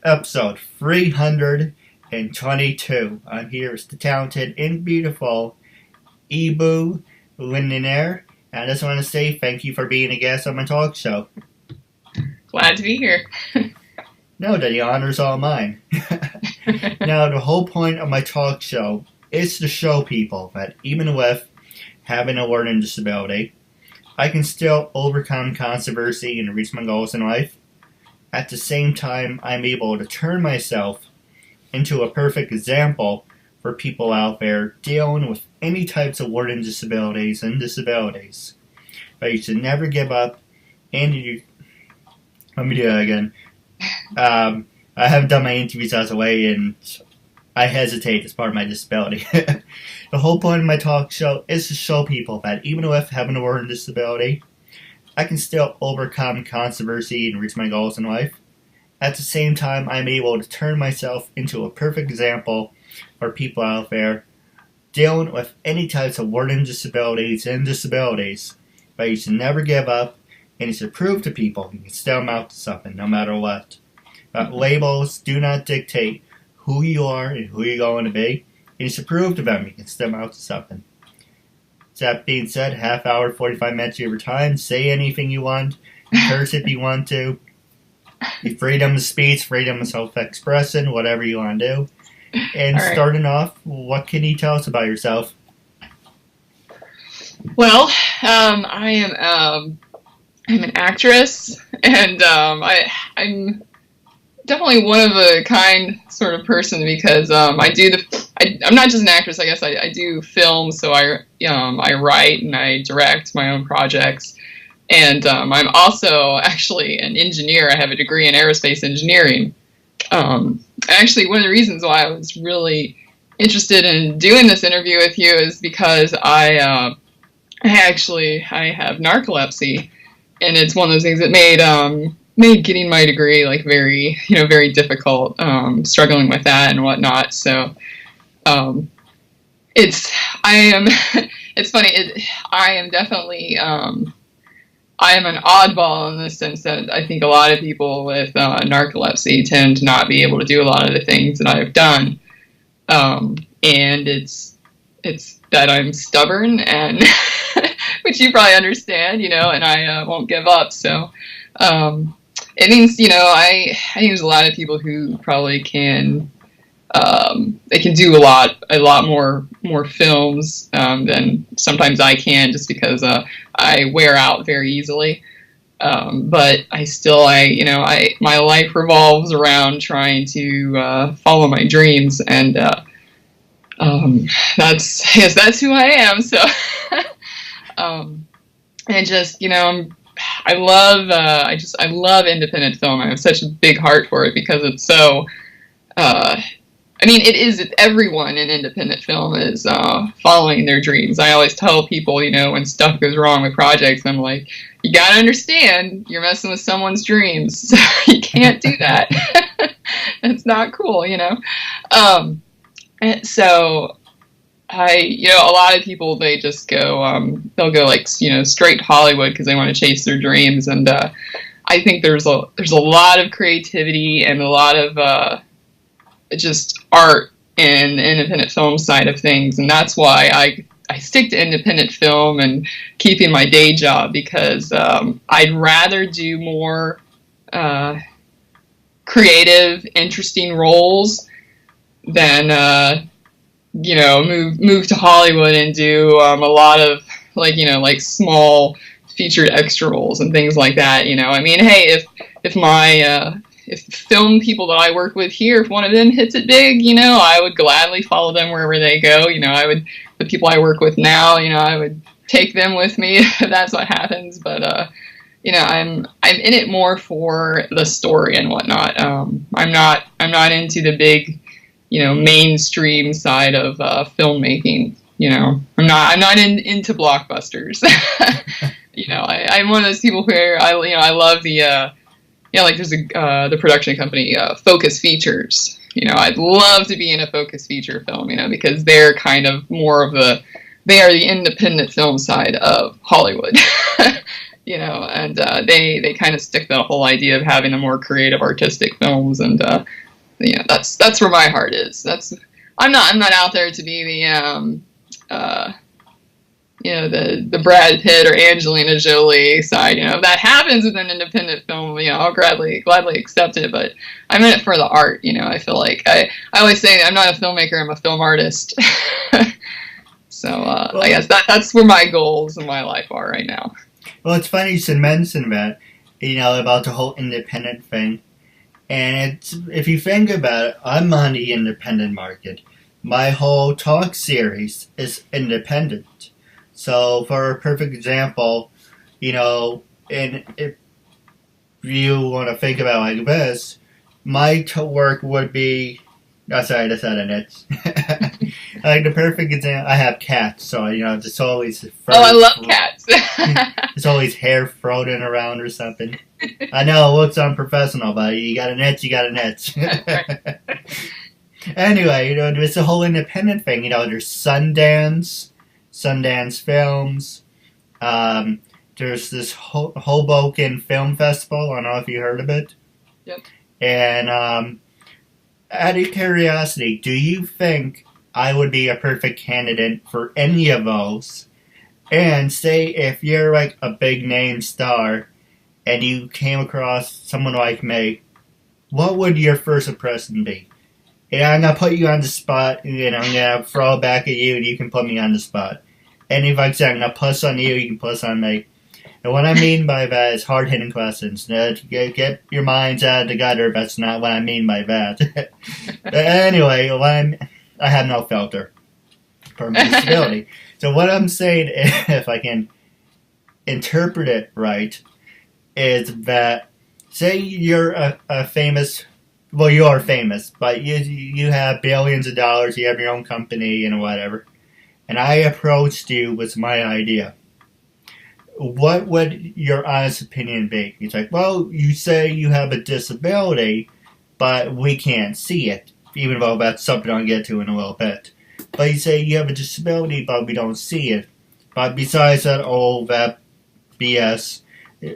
episode 322. I'm here with the talented and beautiful Iabou Windimere. And I just want to say thank you for being a guest on my talk show. Glad to be here. No, the honor's all mine. Now, the whole point of my talk show is to show people that even with having a learning disability, I can still overcome controversy and reach my goals in life. At the same time, I'm able to turn myself into a perfect example for people out there dealing with any types of learning disabilities and disabilities. But you should never give up, and let me do that again. I haven't done my interviews as a way, and I hesitate as part of my disability. The whole point of my talk show is to show people that even with having a learning disability, I can still overcome controversy and reach my goals in life. At the same time, I'm able to turn myself into a perfect example for people out there dealing with any types of learning disabilities and disabilities. But you should never give up, and you should prove to people you can still amount to something no matter what. Labels do not dictate who you are and who you're going to be, and you should prove to them you can still amount to something. That being said, half hour, 45 minutes of your time, say anything you want, curse if you want to, freedom of speech, freedom of self-expression, whatever you want to do. And right. Starting off, what can you tell us about yourself? Well, I'm an actress, and I'm definitely one of a kind sort of person because I'm not just an actress. I guess I do film, so I write and I direct my own projects, and I'm also actually an engineer. I have a degree in aerospace engineering. Actually, one of the reasons why I was really interested in doing this interview with you is because I have narcolepsy, and it's one of those things that made getting my degree like very difficult, struggling with that and whatnot. So it's funny. I am definitely I am an oddball in the sense that I think a lot of people with narcolepsy tend to not be able to do a lot of the things that I've done, and it's that I'm stubborn, and which you probably understand, and I won't give up. So it means, I think there's a lot of people who probably can, they can do a lot more films than sometimes I can, just because I wear out very easily. But my life revolves around trying to follow my dreams, and that's who I am. So, and just, I love independent film. I have such a big heart for it because it's so, everyone in independent film is following their dreams. I always tell people, when stuff goes wrong with projects, I'm like, you gotta understand, you're messing with someone's dreams, so you can't do that. It's not cool, And so a lot of people, they just go, they'll go like, straight to Hollywood because they want to chase their dreams. And I think there's a lot of creativity and a lot of just art in the independent film side of things. And that's why I stick to independent film and keeping my day job, because I'd rather do more creative, interesting roles than move to Hollywood and do a lot of like small featured extra roles and things like that. Hey, if film people that I work with here, if one of them hits it big, I would gladly follow them wherever they go. The people I work with now, I would take them with me if that's what happens. But I'm in it more for the story and whatnot. I'm not into the big, mainstream side of filmmaking. I'm not into blockbusters. I'm one of those people where I love the there's the production company Focus Features. I'd love to be in a Focus feature film, because they're kind of more of they are the independent film side of Hollywood. and they kind of stick the whole idea of having a more creative, artistic films, and that's where my heart is. I'm not out there to be the Brad Pitt or Angelina Jolie side. If that happens with an independent film, I'll gladly accept it. But I'm in it for the art. I feel like I always say I'm not a filmmaker, I'm a film artist. So well, I guess that's where my goals in my life are right now. Well, it's funny you should mention that, about the whole independent thing. And if you think about it, I'm on the independent market. My whole talk series is independent. So, for a perfect example, and if you want to think about it like this, my work would be... Oh, sorry, that's not an itch. Like the perfect example, I have cats, so just always. I love cats. There's always hair floating around or something. I know it looks unprofessional, but you got an itch, you got an itch. Anyway, there's the whole independent thing. There's Sundance Films. There's this Hoboken Film Festival. I don't know if you heard of it. Yep. And out of curiosity, do you think I would be a perfect candidate for any of those? And say if you're like a big name star and you came across someone like me, what would your first impression be? And I'm going to put you on the spot, I'm going to throw it back at you and you can put me on the spot. And if I say I'm going to push on you, you can push on me. And what I mean by that is hard-hitting questions. Get your minds out of the gutter, that's not what I mean by that. But anyway, I have no filter for my disability. So what I'm saying, if I can interpret it right, is that, say you're a famous... Well, you are famous, but you have billions of dollars, you have your own company and whatever. And I approached you with my idea. What would your honest opinion be? It's like, well, you say you have a disability, but we can't see it, even though that's something I'll get to in a little bit. But you say you have a disability, but we don't see it. But besides that, all that BS,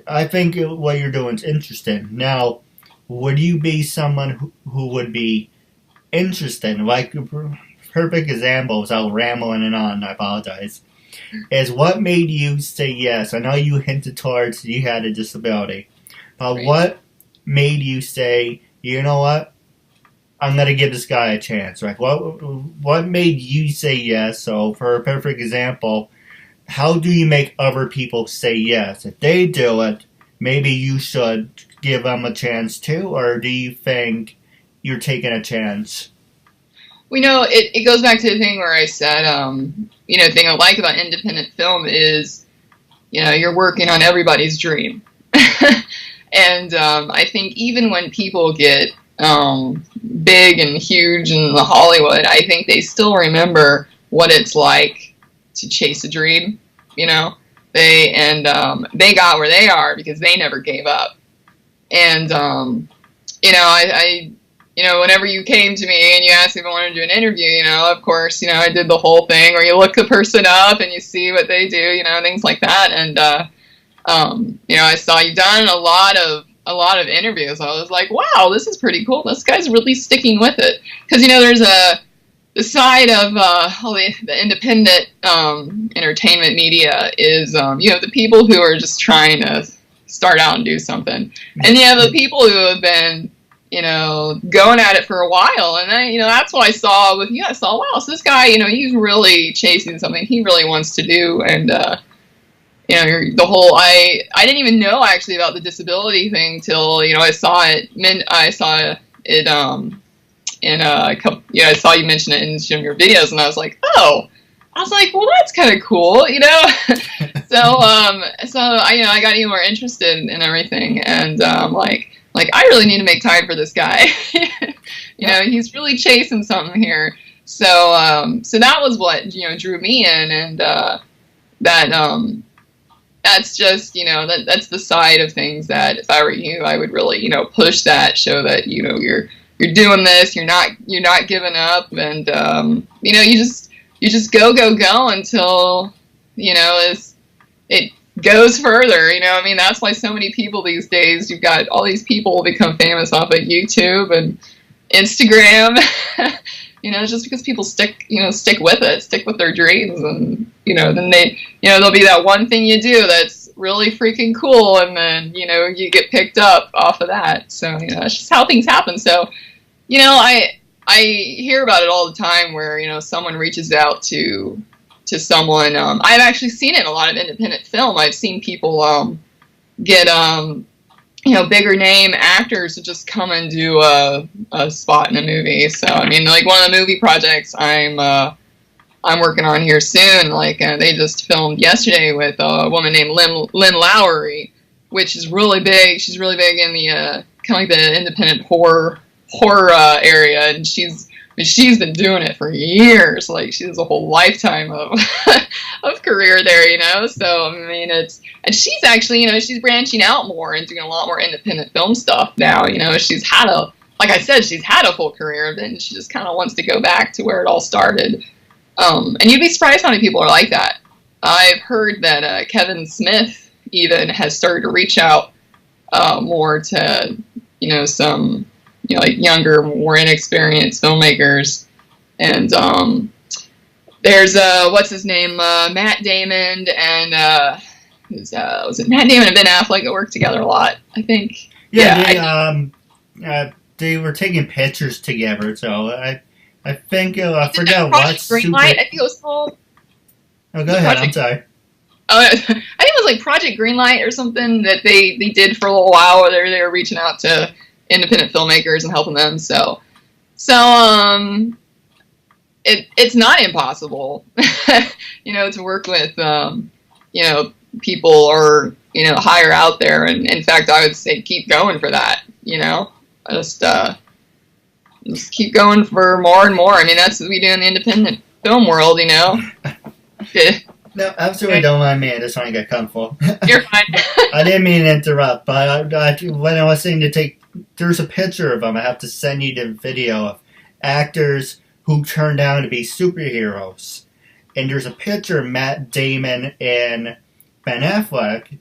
I think what you're doing is interesting. Now, would you be someone who would be interested? Like, perfect example, without rambling on, I apologize, is what made you say yes? I know you hinted towards you had a disability, but right. What made you say, you know what, I'm going to give this guy a chance? Like, what made you say yes? So, for a perfect example, how do you make other people say yes? If they do it, maybe you should give them a chance too, or do you think you're taking a chance? Well, it goes back to the thing where I said, the thing I like about independent film is, you're working on everybody's dream. And I think even when people get big and huge in the Hollywood, I think they still remember what it's like to chase a dream. They got where they are because they never gave up. And whenever you came to me and you asked if I wanted to do an interview, of course, I did the whole thing where you look the person up and you see what they do, things like that. And I saw you've done a lot of interviews. I was like, wow, this is pretty cool. This guy's really sticking with it. Because, there's the side of all the independent entertainment media is, the people who are just trying to start out and do something. And you have the people who have been, going at it for a while. And then, that's what I saw with you. I saw, wow, so this guy, he's really chasing something he really wants to do. And, the whole, I didn't even know actually about the disability thing till, I saw it in a couple, I saw you mention it in some of your videos, and I was like, well, that's kind of cool, So, I got even more interested in everything, and I really need to make time for this guy. He's really chasing something here. So that was what drew me in, and that's just that's the side of things that if I were you, I would really push that, show that you're doing this, you're not giving up, and you just go until it goes further, you know. I mean, that's why so many people these days, you've got all these people become famous off of YouTube and Instagram. You know, just because people stick with it, stick with their dreams, and then there'll be that one thing you do that's really freaking cool, and then you get picked up off of that. So that's just how things happen. So I hear about it all the time where someone reaches out to someone. I've actually seen it in a lot of independent film. I've seen people get bigger name actors to just come and do a spot in a movie. So I mean, like one of the movie projects I'm working on here soon. Like they just filmed yesterday with a woman named Lynn Lowry, which is really big. She's really big in the kind of like the independent horror area, and she's been doing it for years. Like she has a whole lifetime of of career there, So I mean, and she's actually, she's branching out more and doing a lot more independent film stuff now. She's had like I said, she's had a full career, then she just kind of wants to go back to where it all started. And you'd be surprised how many people are like that. I've heard that Kevin Smith even has started to reach out more to some like younger, more inexperienced filmmakers. And there's what's his name, Matt Damon and was it Matt Damon and Ben Affleck that worked together a lot, I think. They were taking pictures together, so I think I forgot what Greenlight, I think it was called. Oh, go ahead. I'm sorry. I think it was like Project Greenlight or something that they did for a little while, where they were reaching out to independent filmmakers and helping them. So it's not impossible, to work with people or higher out there. And in fact, I would say keep going for that. Just keep going for more and more. I mean, that's what we do in the independent film world. No, absolutely don't mind me. I just want to get comfortable. You're fine. I didn't mean to interrupt, but when I was saying to take, there's a picture of them. I have to send you the video of actors who turned out to be superheroes. And there's a picture of Matt Damon and Ben Affleck.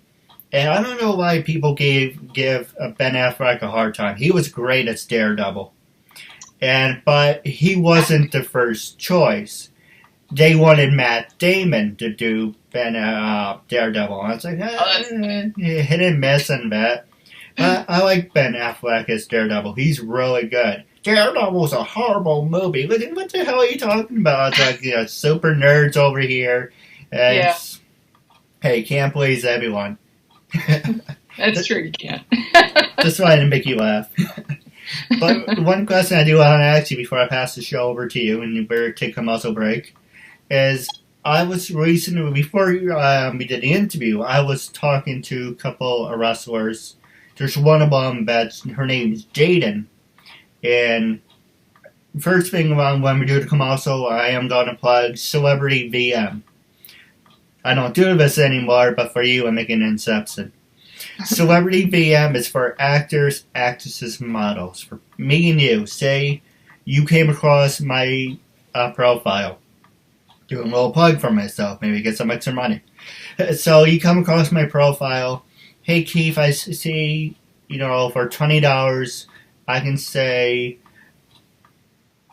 And I don't know why people give Ben Affleck a hard time. He was great as Daredevil. But he wasn't the first choice. They wanted Matt Damon to do Daredevil. And I was like, hit and miss on that. I like Ben Affleck as Daredevil. He's really good. Daredevil's a horrible movie. What the hell are you talking about? It's like, super nerds over here. Yeah. Hey, can't please everyone. That's true, you can't. Just wanted to make you laugh. But one question I do want to ask you before I pass the show over to you, and you better take a muscle break, is I was recently, before we did the interview, I was talking to a couple of wrestlers. There's one of them her name is Jaden. And first thing when we do the commercial, I am going to plug Celebrity VM. I don't do this anymore, but for you, I'm making an exception. Celebrity VM is for actors, actresses, models. For me and you, say you came across my profile. Doing a little plug for myself, maybe get some extra money. So you come across my profile. Hey Keith, I see, for $20, I can say,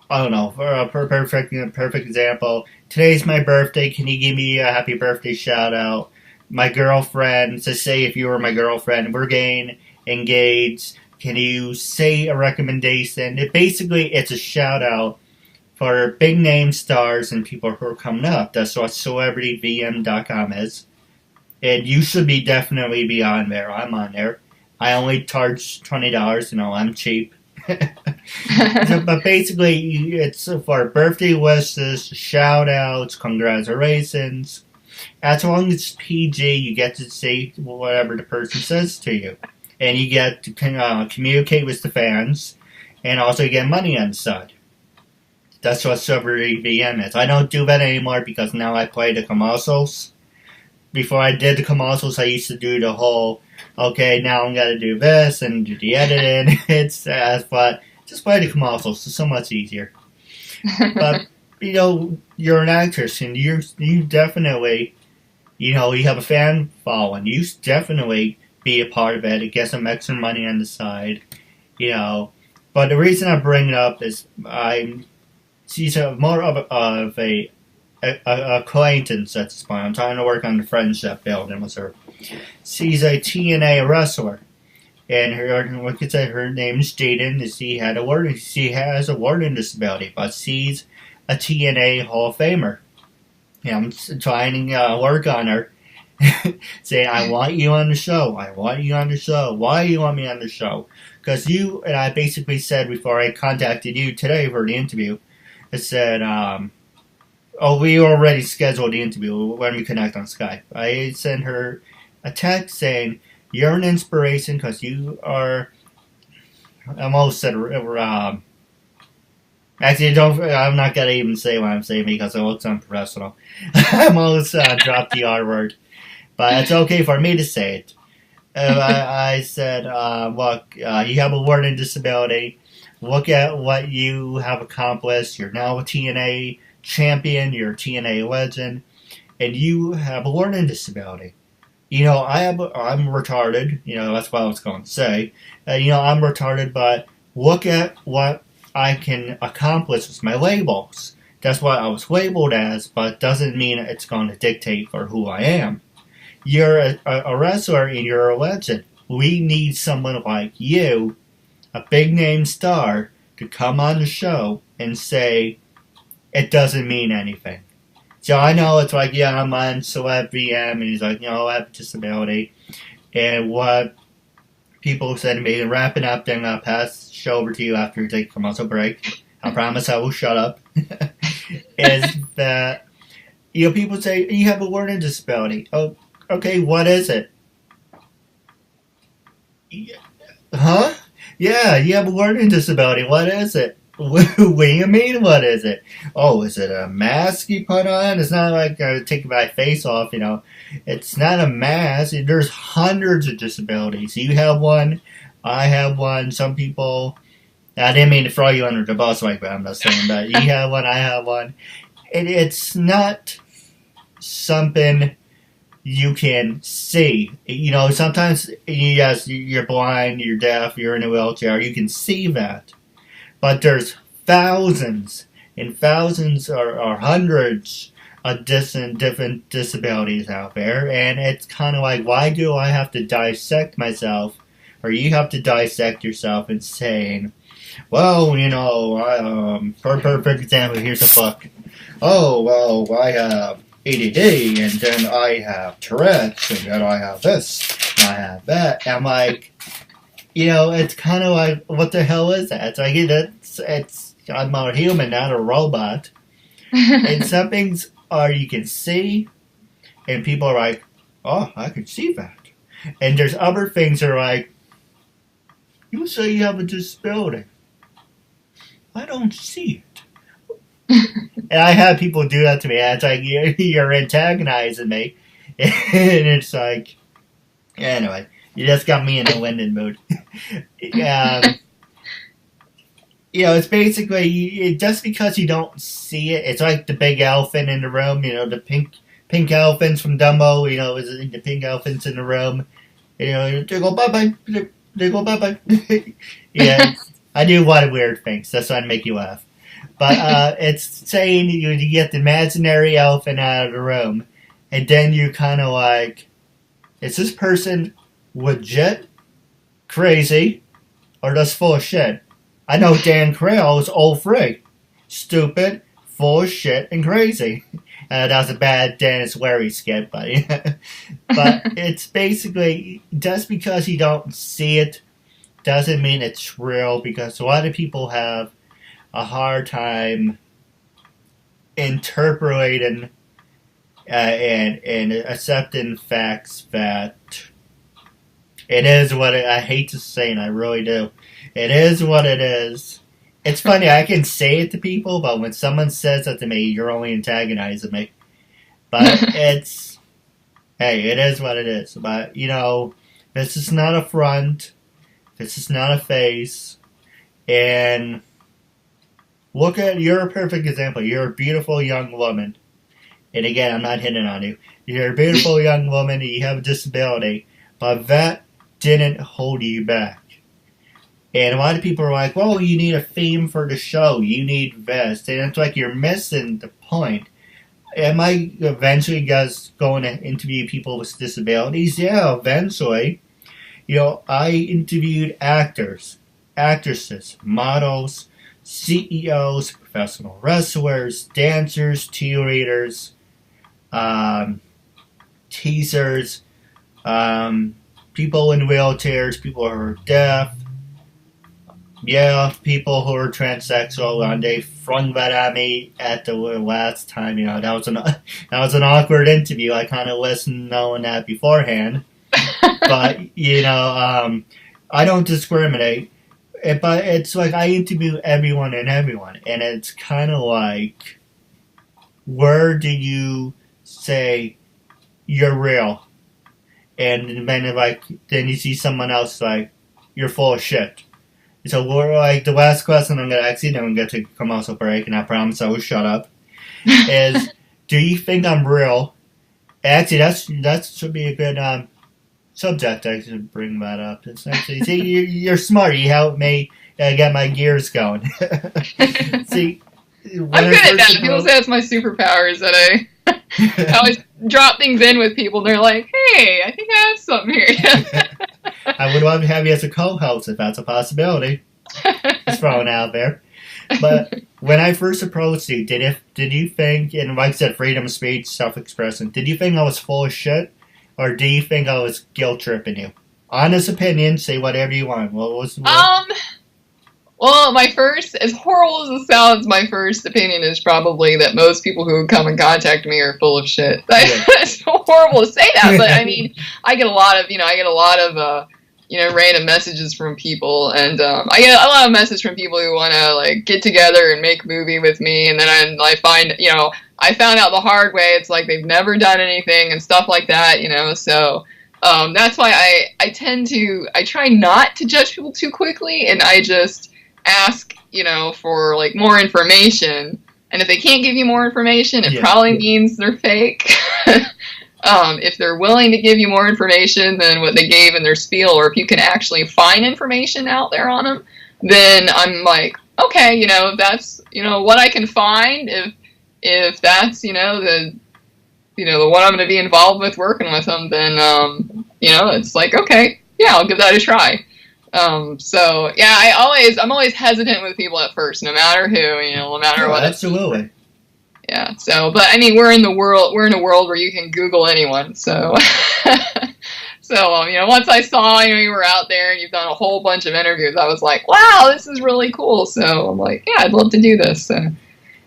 I don't know, for a perfect example, today's my birthday, can you give me a happy birthday shout out? My girlfriend, so say if you were my girlfriend, we're getting engaged, can you say a recommendation? It's a shout out for big name stars and people who are coming up. That's what CelebrityVM.com is. And you should definitely be on there. I'm on there. I only charge $20, I'm cheap. But basically, it's for birthday wishes, shout outs, congratulations. As long as it's PG, you get to say whatever the person says to you. And you get to communicate with the fans, and also get money on the side. That's what Celebrity VM is. I don't do that anymore because now I play the commercials. Before I did the commercials, I used to do the whole, okay, now I'm going to do this and do the editing. But just play the commercials. It's so much easier. But, you're an actress, and you definitely you have a fan following. You definitely be a part of it. Get some extra money on the side, But the reason I bring it up is she's more of a acquaintance at this point. I'm trying to work on the friendship building with her. She's a TNA wrestler, and her name is Jaden. She has a learning disability, but she's a TNA Hall of Famer. I'm trying to work on her, saying, I want you on the show. I want you on the show. Why do you want me on the show? Because you and I basically said before I contacted you today for the interview, I said, we already scheduled the interview when we connect on Skype. I sent her a text saying, you're an inspiration because you are, I almost said, actually, I'm not going to even say what I'm saying because it looks unprofessional. I almost dropped the R word. But it's okay for me to say it. I said, look, you have a learning disability. Look at what you have accomplished. You're now a TNA champion. You're a TNA legend. And you have a learning disability. I'm retarded. That's what I was going to say. I'm retarded, but look at what I can accomplish with my labels. That's what I was labeled as, but doesn't mean it's going to dictate for who I am. You're a wrestler and you're a legend. We need someone like you, a big name star, to come on the show and say it doesn't mean anything. So I know it's like, yeah, I'm on Celeb VM, and he's like, I have a disability. And what people said to me, wrapping up, then I'll pass the show over to you after you take a commercial break. I promise I will shut up. Is that, people say, you have a learning disability. Oh, okay, what is it? Huh? Yeah, you have a learning disability. What is it? What do you mean, what is it? Oh, is it a mask you put on? It's not like taking my face off, It's not a mask. There's hundreds of disabilities. You have one. I have one. Some people... I didn't mean to throw you under the bus like that. I'm not saying that. You have one. I have one. It's not something you can see. Sometimes, yes, you're blind, you're deaf, you're in a wheelchair. You can see that. But there's thousands and thousands or hundreds of different disabilities out there. And it's kind of like, why do I have to dissect myself? Or you have to dissect yourself and saying, well, for a perfect example, here's a book. Oh, well, I have ADD, and then I have Tourette's, and then I have this, and I have that. And I'm like, it's kind of like, what the hell is that? It's like, I'm a human, not a robot. And some things you can see, and people are like, oh, I can see that. And there's other things that are like, you say you have a disability. I don't see it. And I have people do that to me. And it's like, you're antagonizing me. And it's like, anyway. You just got me in a Linden mood. It's basically, just because you don't see it, it's like the big elephant in the room, the pink elephants from Dumbo, the pink elephants in the room. They go bye-bye, they go bye-bye. Yeah, I do a lot of weird things, that's why I make you laugh. But it's saying you get the imaginary elephant out of the room, and then you're kind of like, is this person legit, crazy, or just full of shit? I know Dan Creel is all three. Stupid, full of shit, and crazy. That was a bad Dennis Wary skit, but but it's basically, just because you don't see it doesn't mean it's real, because a lot of people have a hard time interpreting and accepting facts that it is what I hate to say, and I really do. It is what it is. It's funny, I can say it to people, but when someone says that to me, you're only antagonizing me. But it's, hey, it is what it is. But, this is not a front. This is not a face. And you're a perfect example. You're a beautiful young woman. and again, I'm not hitting on you. You're a beautiful young woman, and you have a disability, but that didn't hold you back. And a lot of people are like, well, you need a theme for the show. You need this. And it's like you're missing the point. Am I eventually just going to interview people with disabilities? Yeah, eventually. You know, I interviewed actors, actresses, models, CEOs, professional wrestlers, dancers, cheerleaders, teasers, people in wheelchairs, people who are deaf, people who are transsexual, and they flung that at me at the last time. You know, that was an awkward interview. I kind of listened knowing that beforehand. But, you know, I don't discriminate. But it's like I interview everyone, and it's kind of like, where do you say you're real? And then you see someone else like, you're full of shit. So we're like, the last question I'm going to ask you, then we're going to take a commercial break, and I promise I will shut up, is, do you think I'm real? Actually, that should be a good subject. I should bring that up. It's actually, see, you're smart. You helped me get my gears going. See, I'm good at that. People say it's my superpower is that I always drop things in with people, and they're like, hey, I think I have something here. I would love to have you as a co-host if that's a possibility. Just throwing out there. But when I first approached you, did you think, and like I said, freedom of speech, self-expression, did you think I was full of shit? Or do you think I was guilt-tripping you? Honest opinion, say whatever you want. Well, my first, as horrible as it sounds, my first opinion is probably that most people who come and contact me are full of shit. It's so horrible to say that, but I mean, I get a lot of random messages from people, and I get a lot of messages from people who want to like get together and make a movie with me, and then I find, I found out the hard way. It's like they've never done anything and stuff like that, so that's why I try not to judge people too quickly, and I just ask, for like more information, and if they can't give you more information, it probably means they're fake. If they're willing to give you more information than what they gave in their spiel, or if you can actually find information out there on them, then I'm like, okay, if that's, what I can find, if that's, the one I'm going to be involved with working with them, then, it's like, okay, yeah, I'll give that a try. So yeah, I'm always hesitant with people at first, no matter who, no matter what. Absolutely. Yeah. So, but I mean, we're in a world where you can Google anyone. So, once I saw, you were out there and you've done a whole bunch of interviews, I was like, wow, this is really cool. So I'm like, yeah, I'd love to do this. So.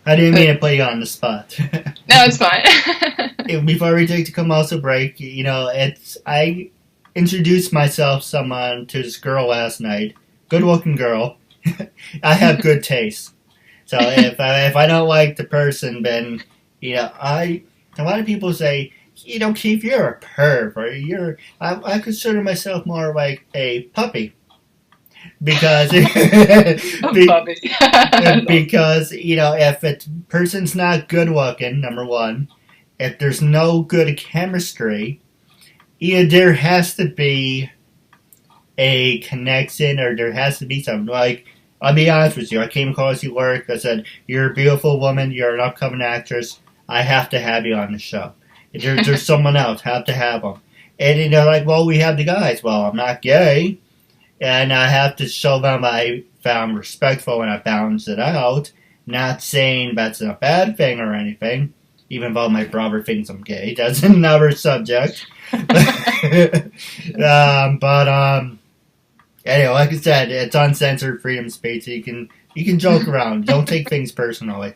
I didn't mean to put you on the spot. No, it's fine. Before we take the commercial break, I introduced myself to this girl last night. Good looking girl. I have good taste. So if I don't like the person, then a lot of people say, Keith, you're a perv, or I consider myself more like a puppy. Because because if a person's not good looking, number one, if there's no good chemistry, either there has to be a connection, or there has to be something. Like, I'll be honest with you, I came across your work, I said, you're a beautiful woman, you're an upcoming actress, I have to have you on the show. If there's someone else, have to have them. And they're like, well, we have the guys. Well, I'm not gay, and I have to show them I found respectful and I balanced it out, not saying that's a bad thing or anything, even though my brother thinks I'm gay. That's another subject. Anyway, like I said, it's uncensored freedom of speech. So you can joke around. Don't take things personally.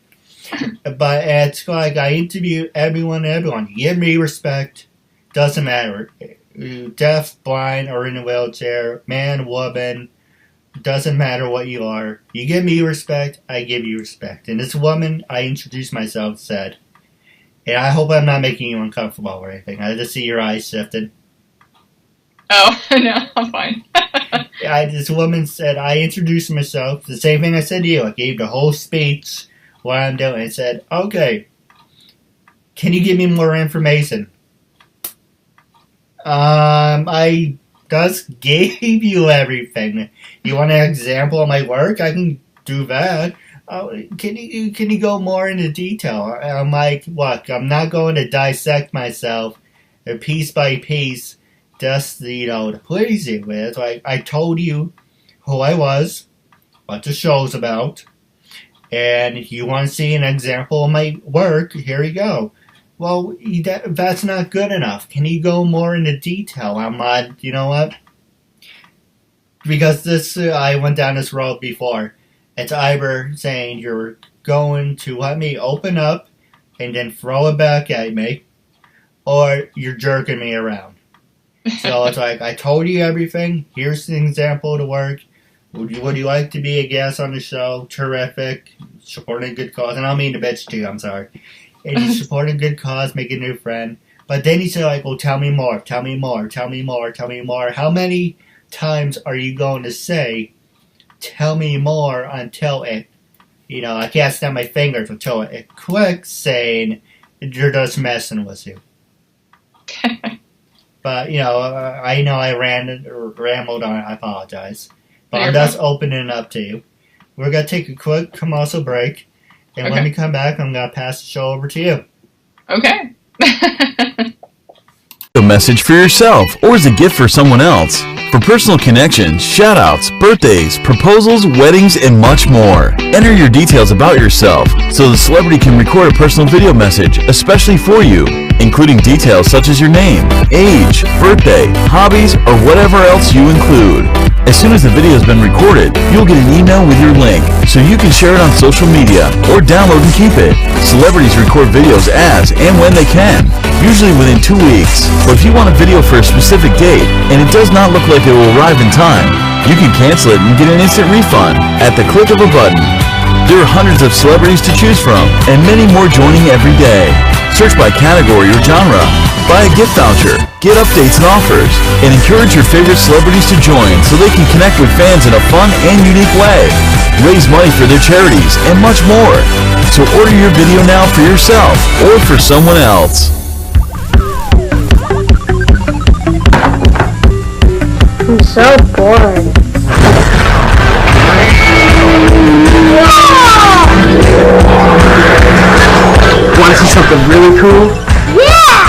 But it's like I interview everyone. You give me respect. Doesn't matter. Deaf, blind, or in a wheelchair, man, woman. Doesn't matter what you are. You give me respect, I give you respect. And this woman I introduced myself said, and I hope I'm not making you uncomfortable or anything. I just see your eyes shifted. Oh, no, I'm fine. This woman said, I introduced myself, the same thing I said to you. I gave the whole speech, what I'm doing. I said, okay, Can you give me more information? I just gave you everything. You want an example of my work? I can do that. Can you go more into detail? I'm like, look, I'm not going to dissect myself piece by piece just, to please you with. I told you who I was, what the show's about, and if you want to see an example of my work, here you go. Well, that's not good enough. Can you go more into detail? I'm like, you know what? Because I went down this road before. It's either saying you're going to let me open up and then throw it back at me, or you're jerking me around. So it's like, I told you everything. Here's an example of the work. Would you like to be a guest on the show? Terrific. Supporting a good cause. And I don't mean to bitch too, I'm sorry. And you support a good cause, make a new friend. But then you say, like, well, tell me more, tell me more, tell me more, tell me more. How many times are you going to say, tell me more until it, I can't snap my fingers until it clicks saying, you're just messing with you. But, I know I rambled on, I apologize. But I'm just opening it up to you. We're going to take a quick commercial break. And when we come back, I'm going to pass the show over to you. Okay. A message for yourself or as a gift for someone else. For personal connections, shout-outs, birthdays, proposals, weddings, and much more. Enter your details about yourself so the celebrity can record a personal video message especially for you, including details such as your name, age, birthday, hobbies, or whatever else you include. As soon as the video has been recorded, you'll get an email with your link so you can share it on social media or download and keep it. Celebrities record videos as and when they can, usually within 2 weeks. But if you want a video for a specific date and it does not look like it will arrive in time, you can cancel it and get an instant refund at the click of a button. There are hundreds of celebrities to choose from and many more joining every day. Search by category or genre, buy a gift voucher, get updates and offers, and encourage your favorite celebrities to join so they can connect with fans in a fun and unique way. Raise money for their charities and much more. So order your video now for yourself or for someone else. I'm so bored. Want to see something really cool? Yeah!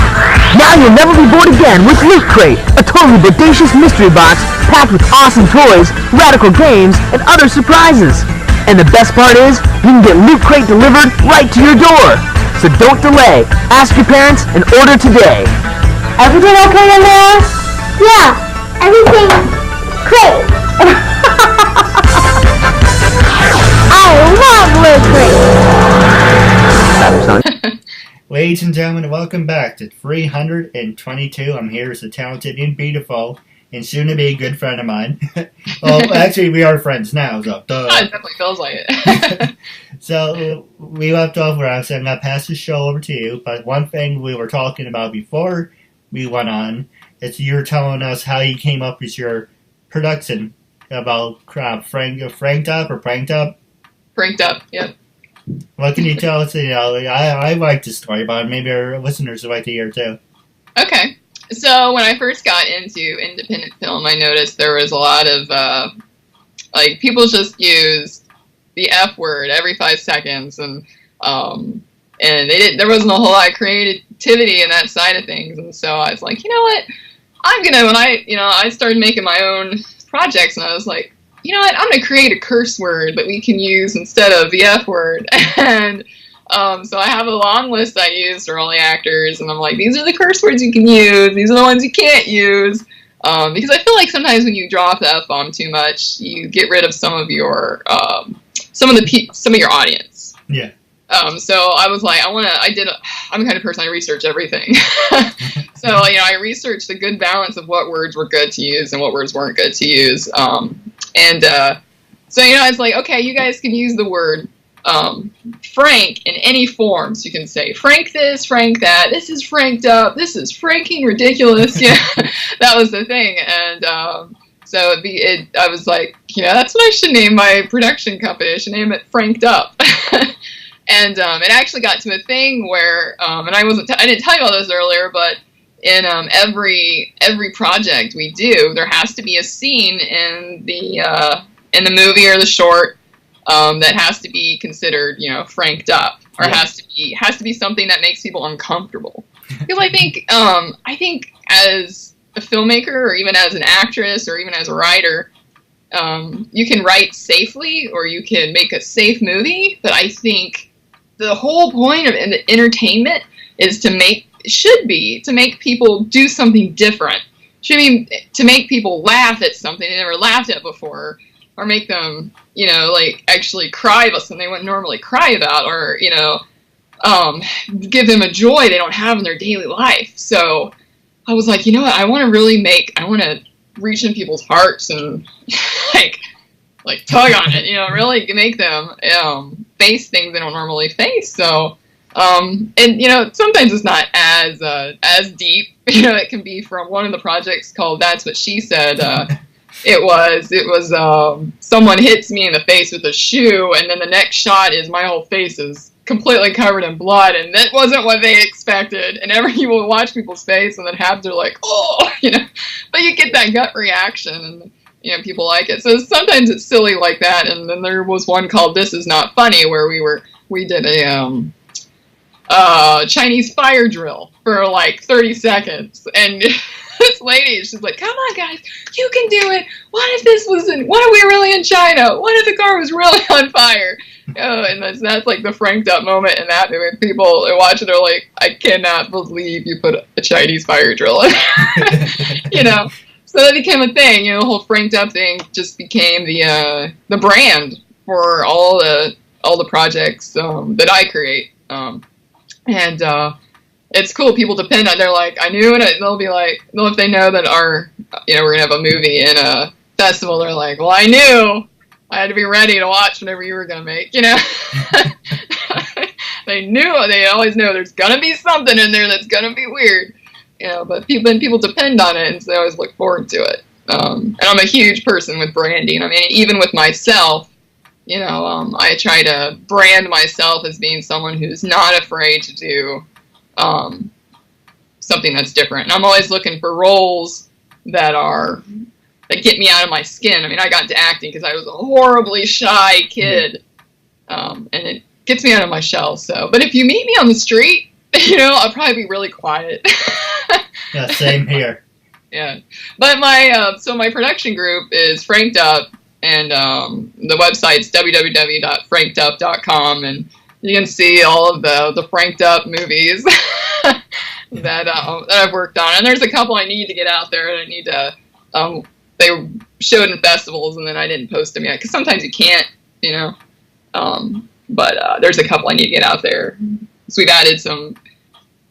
Now you'll never be bored again with Loot Crate, a totally bodacious mystery box packed with awesome toys, radical games, and other surprises. And the best part is, you can get Loot Crate delivered right to your door. So don't delay. Ask your parents and order today. Everything okay in there? Yeah, everything great. I love Loot Crate. Ladies and gentlemen, welcome back to 322. I'm here as the talented and beautiful and soon to be a good friend of mine. Well, actually, we are friends now, so duh. It definitely feels like it. So, we left off where I said I'm going to pass the show over to you, but one thing we were talking about before we went on is you were telling us how you came up with your production about Franked Up or Pranked Up? Pranked Up, yep. What can you tell us? I like this story, but maybe our listeners would like to hear too. Okay. So when I first got into independent film, I noticed there was a lot of, people just use the F word every 5 seconds, and there wasn't a whole lot of creativity in that side of things, and so I was like, you know what, I started making my own projects, and I was like, you know what, I'm going to create a curse word that we can use instead of the F word. And so I have a long list I use for all the actors, and I'm like, these are the curse words you can use, these are the ones you can't use. Because I feel like sometimes when you drop the F-bomb too much, you get rid of some of your audience. Yeah. So I was like, I'm the kind of person, I research everything. So, I researched the good balance of what words were good to use and what words weren't good to use. So, it's like, okay, you guys can use the word frank in any form. So you can say frank this, frank that, this is franked up, this is franking ridiculous. Yeah, that was the thing. And so I was like, that's what I should name my production company. I should name it Franked Up. And it actually got to a thing where, and I didn't tell you all this earlier, but in every project we do, there has to be a scene in the movie or the short that has to be considered, franked up, or has to be something that makes people uncomfortable. Because I think as a filmmaker, or even as an actress, or even as a writer, you can write safely, or you can make a safe movie. But I think the whole point of entertainment is to make people do something different. Should be to make people laugh at something they never laughed at before, or make them, actually cry about something they wouldn't normally cry about, or, give them a joy they don't have in their daily life. So I was like, you know what, I want to reach in people's hearts and, like tug on it, really make them face things they don't normally face. So, and, sometimes it's not as deep, it can be from one of the projects called That's What She Said. It was someone hits me in the face with a shoe, and then the next shot is my whole face is completely covered in blood, and that wasn't what they expected. And you will watch people's face, and then they're like, oh, but you get that gut reaction, and people like it. So sometimes it's silly like that. And then there was one called This Is Not Funny, where we did a Chinese fire drill for like 30 seconds, and this lady, she's like, come on guys, you can do it. What if we really in China? What if the car was really on fire? And that's like the franked up moment in that movie. People watch it are like, I cannot believe you put a Chinese fire drill in. So that became a thing. The whole franked up thing just became the brand for all the projects that I create. It's cool. People depend on. They're like, I knew it. They'll be like, if they know that we're gonna have a movie in a festival, they're like, well, I knew I had to be ready to watch whatever you were gonna make. They always know there's gonna be something in there that's gonna be weird. But people depend on it, and so they always look forward to it. And I'm a huge person with branding. I mean, even with myself, I try to brand myself as being someone who's not afraid to do something that's different. And I'm always looking for roles that get me out of my skin. I mean, I got into acting because I was a horribly shy kid, and it gets me out of my shell. So, but if you meet me on the street, I'll probably be really quiet. Yeah, same here. Yeah, but my production group is Franked Up, and the website's www.frankedup.com, and you can see all of the Franked Up movies that I've worked on. And there's a couple I need to get out there, and I need to. They showed in festivals, and then I didn't post them yet because sometimes you can't, But there's a couple I need to get out there. So we've added some.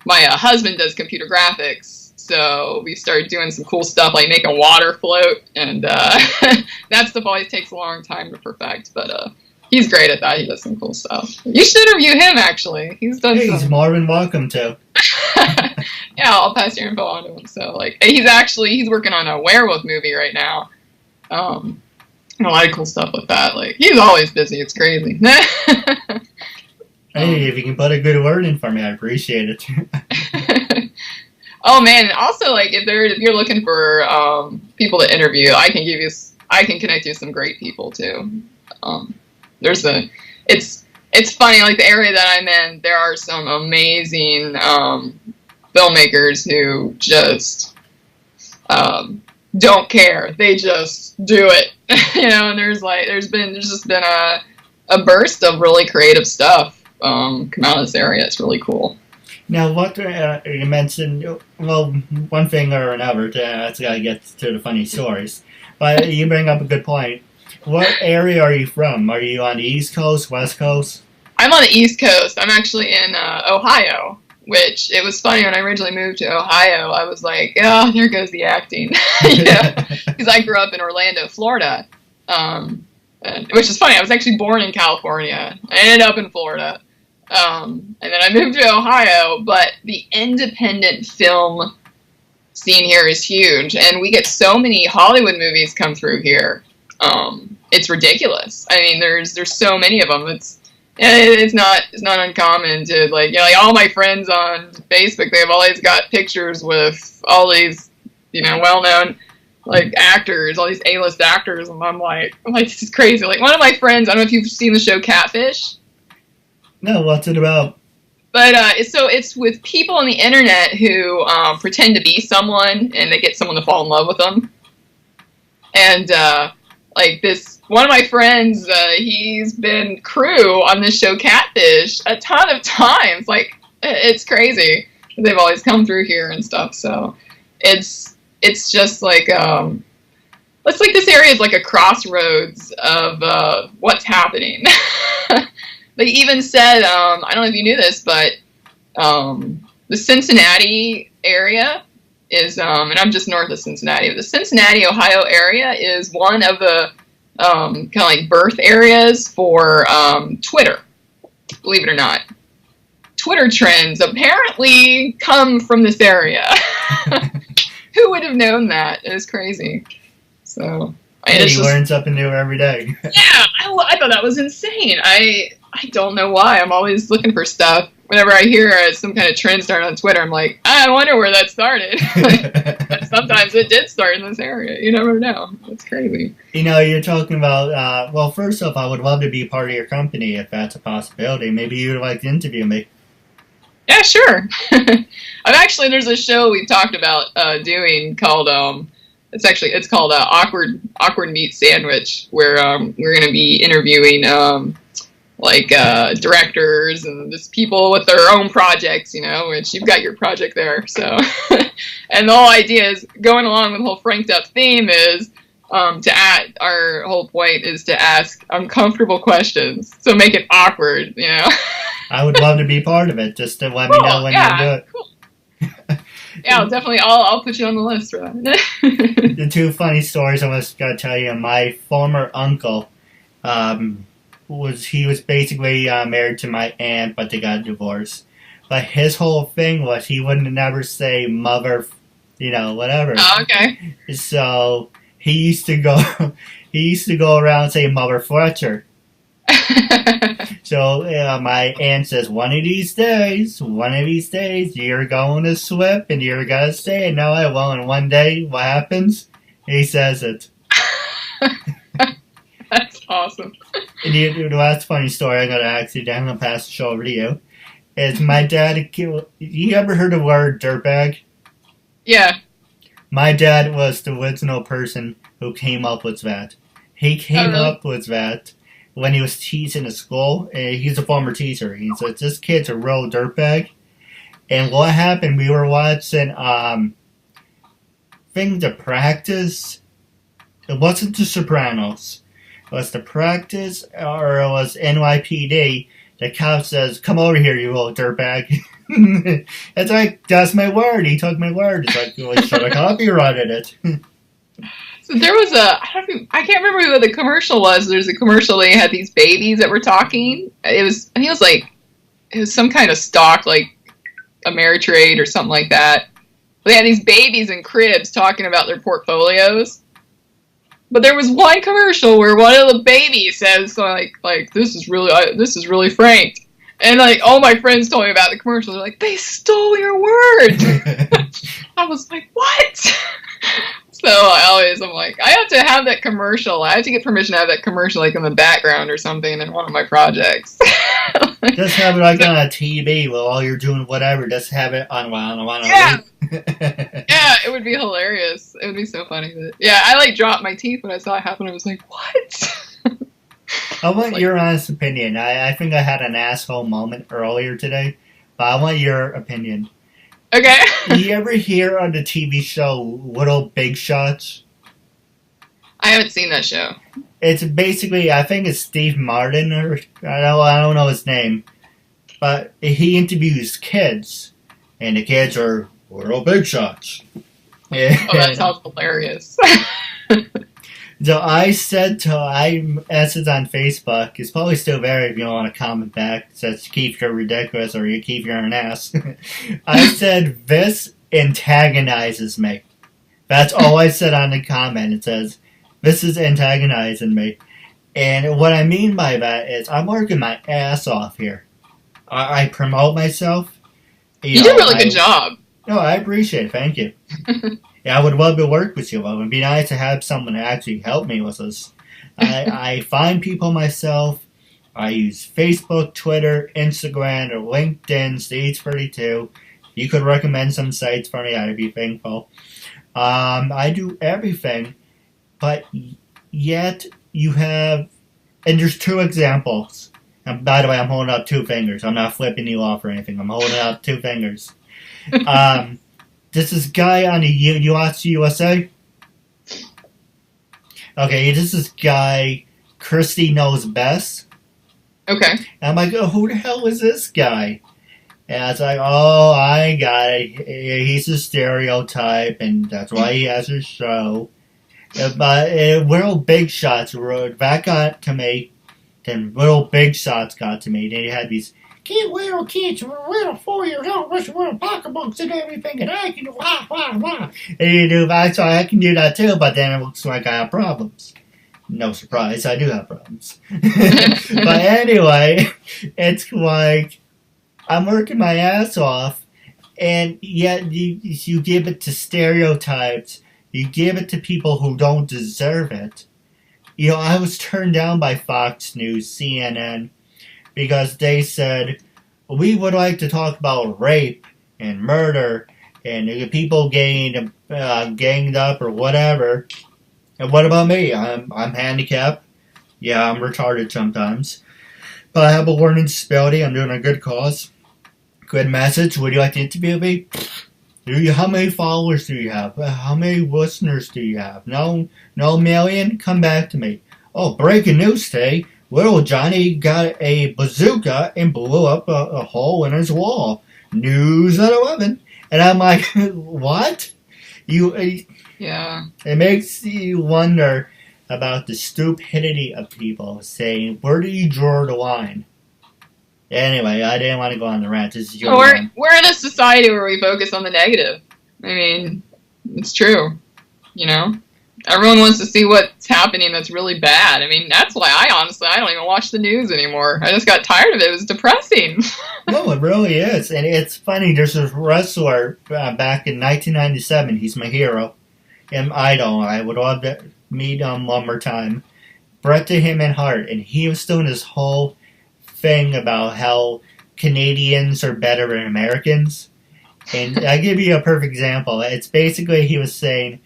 My husband does computer graphics, so we started doing some cool stuff like making a water float, and that stuff always takes a long time to perfect, but he's great at that. He does some cool stuff. You should interview him, actually. He's more than welcome to. Yeah, I'll pass your info on to him. So, he's working on a werewolf movie right now. And a lot of cool stuff with that. He's always busy. It's crazy. Hey, if you can put a good word in for me, I appreciate it. Oh man, and also if you're looking for people to interview, I can connect you with some great people too. It's funny, the area that I'm in, there are some amazing filmmakers who just don't care. They just do it. And there's just been a burst of really creative stuff come out of this area. It's really cool. Now, what you mentioned, well, one thing or another, that's got to get to the funny stories. But you bring up a good point. What area are you from? Are you on the East Coast, West Coast? I'm on the East Coast. I'm actually in Ohio, which it was funny when I originally moved to Ohio. I was like, oh, there goes the acting. Because I grew up in Orlando, Florida, which is funny. I was actually born in California. I ended up in Florida. And then I moved to Ohio, but the independent film scene here is huge, and we get so many Hollywood movies come through here. It's ridiculous. I mean, there's so many of them. It's not uncommon to like all my friends on Facebook. They've always got pictures with all these well-known like actors, all these A-list actors, and I'm like this is crazy. Like one of my friends, I don't know if you've seen the show Catfish. No, what's it about? But it's with people on the internet who pretend to be someone, and they get someone to fall in love with them. And one of my friends, he's been crew on this show Catfish a ton of times. Like it's crazy. They've always come through here and stuff. So it's just like it's like this area is like a crossroads of what's happening. They even said, I don't know if you knew this, but the Cincinnati area is, and I'm just north of Cincinnati, but the Cincinnati, Ohio area is one of the kind of like birth areas for Twitter, believe it or not. Twitter trends apparently come from this area. Who would have known that? It was crazy. So he learns something new every day. Yeah, I thought that was insane. I don't know why. I'm always looking for stuff. Whenever I hear some kind of trend start on Twitter, I'm like, I wonder where that started. Sometimes it did start in this area. You never know. It's crazy. You're talking about, well, first off, I would love to be part of your company if that's a possibility. Maybe you would like to interview me. Yeah, sure. There's a show we've talked about doing called, it's called Awkward Meat Sandwich, where we're going to be interviewing directors and just people with their own projects, which you've got your project there. So, and the whole idea is going along with the whole franked up theme is our whole point is to ask uncomfortable questions. So make it awkward, I would love to be part of it. Just to let me know when you do it. Cool. Yeah, I'll put you on the list for that. The two funny stories I was going to tell you. My former uncle, he was basically married to my aunt, but they got divorced. But his whole thing was he would never say mother, whatever. Oh, okay. So he used to go around saying Mother Fletcher. So my aunt says, one of these days, you're going to slip and you're going to say it. No, I won't. And one day, what happens? He says it. That's awesome. And the last funny story I'm going to pass the show over to you is my dad. You ever heard the word dirtbag? Yeah. My dad was the original person who came up with that. He came up with that when he was teaching at school. He's a former teacher. He said, this kid's a real dirtbag. And what happened, we were watching thing to practice. It wasn't The Sopranos. It was The Practice, or it was NYPD. The cop says, come over here, you little dirtbag. It's like, that's my word. He took my word. It's like, well, should have copyrighted it. So there was I can't remember what the commercial was. There's a commercial, they had these babies that were talking. It was some kind of stock, like Ameritrade or something like that. They had these babies in cribs talking about their portfolios. But there was one commercial where one of the babies says like this is really franked. And all my friends told me about the commercial. They're like, they stole your word. I was like, what? So I'm like, I have to have that commercial. I have to get permission to have that commercial in the background or something in one of my projects. Just have it on a TV while you're doing whatever. Just have it on Yeah. Yeah, it would be hilarious. It would be so funny. But yeah, I dropped my teeth when I saw it happen. I was like, what? I want your honest opinion. I think I had an asshole moment earlier today, but I want your opinion. Okay. You ever hear on the TV show Little Big Shots? I haven't seen that show. It's basically, I think it's Steve Martin, or I don't know his name, but he interviews kids, and the kids are Little Big Shots. Yeah. Oh, that sounds hilarious. So I asked it on Facebook. It's probably still there if you don't want to comment back. It says, Keith, you're ridiculous, or Keith, you're an ass. I said, this antagonizes me. That's all I said on the comment. It says, this is antagonizing me. And what I mean by that is I'm working my ass off here. I promote myself. You do a really good job. No, I appreciate it. Thank you. Yeah, I would love to work with you. It would be nice to have someone to actually help me with this. I find people myself. I use Facebook, Twitter, Instagram, or LinkedIn, Stage32. You could recommend some sites for me. I'd be thankful. I do everything, but yet you have, and there's two examples. And by the way, I'm holding up two fingers. I'm not flipping you off or anything. I'm holding up two fingers. This is guy on the USA. Okay, this is guy Christy Knows Best. Okay. And I'm like, oh, who the hell is this guy? And it's like, oh, I got it. He's a stereotype, and that's why he has a show. But Little Big Shots that got to me. Then Little Big Shots got to me. They had these little kids, little 4 years old, with little pocketbooks and everything, and I can do blah, blah, blah. And you do that, so I can do that too, but then it looks like I have problems. No surprise, I do have problems. But anyway, it's like, I'm working my ass off, and yet you give it to stereotypes, you give it to people who don't deserve it. You know, I was turned down by Fox News, CNN, because they said, we would like to talk about rape and murder and people getting ganged up or whatever. And what about me? I'm handicapped. Yeah, I'm retarded sometimes. But I have a learning disability. I'm doing a good cause. Good message. Would you like to interview me? How many followers do you have? How many listeners do you have? No million? Come back to me. Oh, breaking news today. Little Johnny got a bazooka and blew up a hole in his wall. News at 11. And I'm like, what? Yeah. It makes you wonder about the stupidity of people saying, where do you draw the line? Anyway, I didn't want to go on the rant. This is your line. We're in a society where we focus on the negative. I mean, it's true. You know? Everyone wants to see what's happening that's really bad. I mean, that's why I don't even watch the news anymore. I just got tired of it. It was depressing. No, it really is. And it's funny. There's this wrestler back in 1997. He's my hero. And I would love to meet him one more time. Bret the Hitman Hart. And he was doing this whole thing about how Canadians are better than Americans. And I'll give you a perfect example. It's basically he was saying,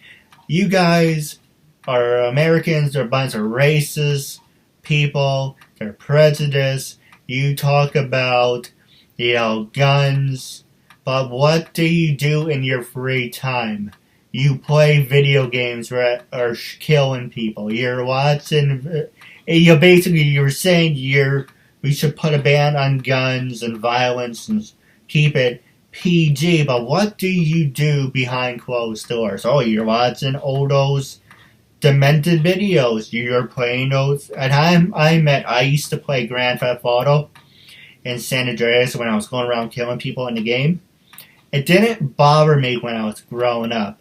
you guys are Americans, they're a bunch of racist people, they're prejudiced, you talk about, guns, but what do you do in your free time? You play video games that are killing people. You're watching, you're saying we should put a ban on guns and violence and keep it PG, but what do you do behind closed doors? Oh, you're watching all those demented videos. You're playing those. At time I used to play Grand Theft Auto in San Andreas when I was going around killing people in the game. It didn't bother me when I was growing up.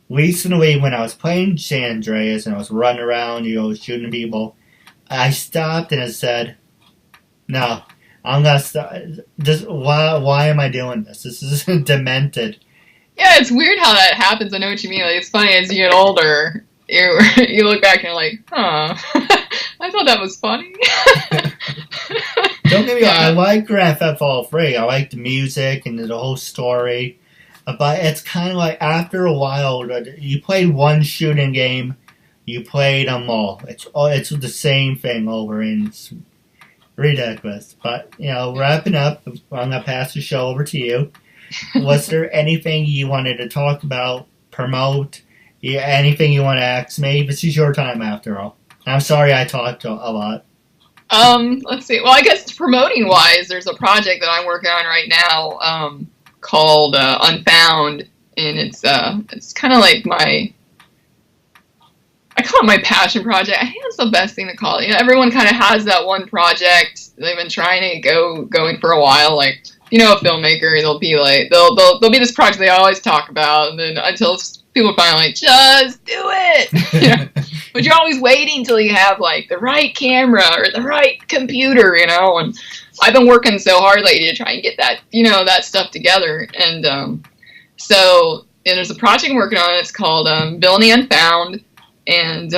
Recently, when I was playing San Andreas and I was running around, shooting people, I stopped and I said, no. I'm gonna stop. Why am I doing this? This is demented. Yeah, it's weird how that happens. I know what you mean. Like, it's funny as you get older, you look back and you're like, huh, I thought that was funny. Don't get me wrong. I like Grand Theft Auto 3. I like the music and the whole story. But it's kind of like after a while, you played one shooting game, you played them all. It's the same thing over and ridiculous. But, wrapping up, I'm going to pass the show over to you. Was there anything you wanted to talk about, promote, anything you want to ask me? This is your time after all. I'm sorry I talked a lot. Let's see. Well, I guess promoting-wise, there's a project that I'm working on right now called Unfound, and it's kind of like I call it my passion project. I think that's the best thing to call it. Everyone kind of has that one project they've been trying to going for a while. Like, a filmmaker, they'll be like, they'll be this project they always talk about, and then until people finally like, just do it. But you're always waiting until you have, like, the right camera or the right computer, you know, and I've been working so hard lately to try and get that, you know, that stuff together. And so there's a project I'm working on. It's called Villainy Unfound, and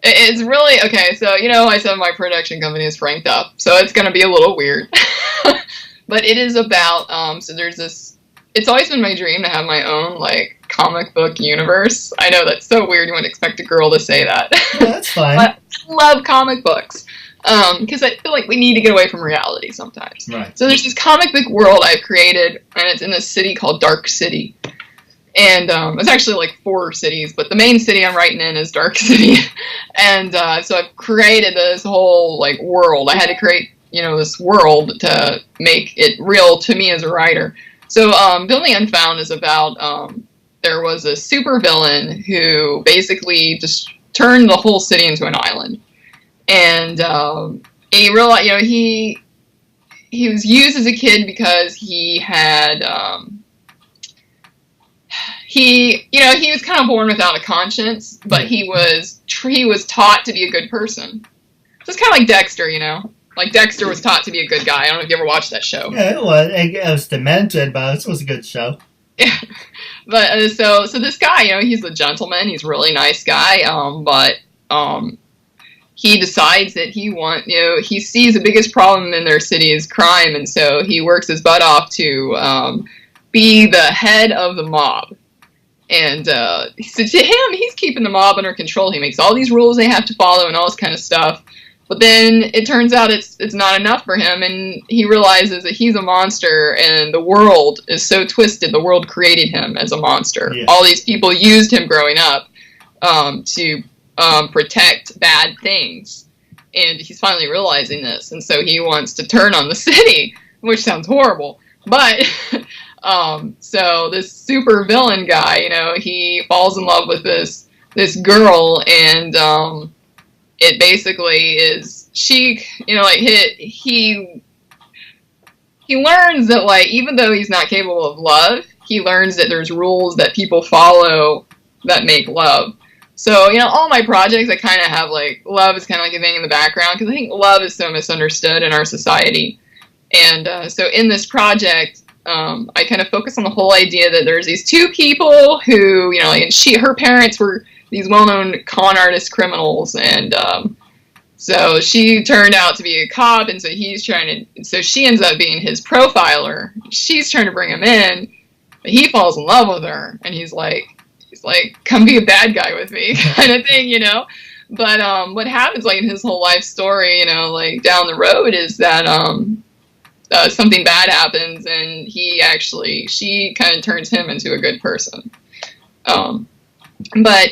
it's really, okay, so, you know, I said my production company is franked up, so it's going to be a little weird. But it is about, so there's this, it's always been my dream to have my own, like, comic book universe. I know that's so weird, you wouldn't expect a girl to say that. Yeah, that's fine. But I love comic books, because I feel like we need to get away from reality sometimes. Right. So there's this comic book world I've created, and it's in this city called Dark City. And it's actually like 4 cities, but the main city I'm writing in is Dark City. And so I've created this whole, like, world. I had to create, you know, this world to make it real to me as a writer. So Villainy Unfound is about, there was a supervillain who basically just turned the whole city into an island. And he realized, you know, he was used as a kid because he had... he was kind of born without a conscience, but he was taught to be a good person. So it's kind of like Dexter, you know? Like Dexter was taught to be a good guy. I don't know if you ever watched that show. Yeah, it was demented, but it was a good show. Yeah. But so this guy, you know, he's a gentleman. He's a really nice guy. But he decides that he sees the biggest problem in their city is crime, and so he works his butt off to be the head of the mob. And so to him, he's keeping the mob under control. He makes all these rules they have to follow and all this kind of stuff. But then it turns out it's not enough for him, and he realizes that he's a monster, and the world is so twisted. The world created him as a monster. Yeah. All these people used him growing up to protect bad things, and he's finally realizing this, and so he wants to turn on the city, which sounds horrible, but... so this super villain guy, you know, he falls in love with this girl, and it basically is she, you know, like he learns that, like, even though he's not capable of love, he learns that there's rules that people follow that make love. So, you know, all my projects, I kind of have, like, love is kind of like a thing in the background, because I think love is so misunderstood in our society. And so in this project, I kind of focus on the whole idea that there's these 2 people who, you know, and her parents were these well-known con artist criminals, and so she turned out to be a cop, and so so she ends up being his profiler. She's trying to bring him in, but he falls in love with her, and he's like, come be a bad guy with me, kind of thing, you know. But what happens, like, in his whole life story, you know, like, down the road is that something bad happens, and she kind of turns him into a good person. But,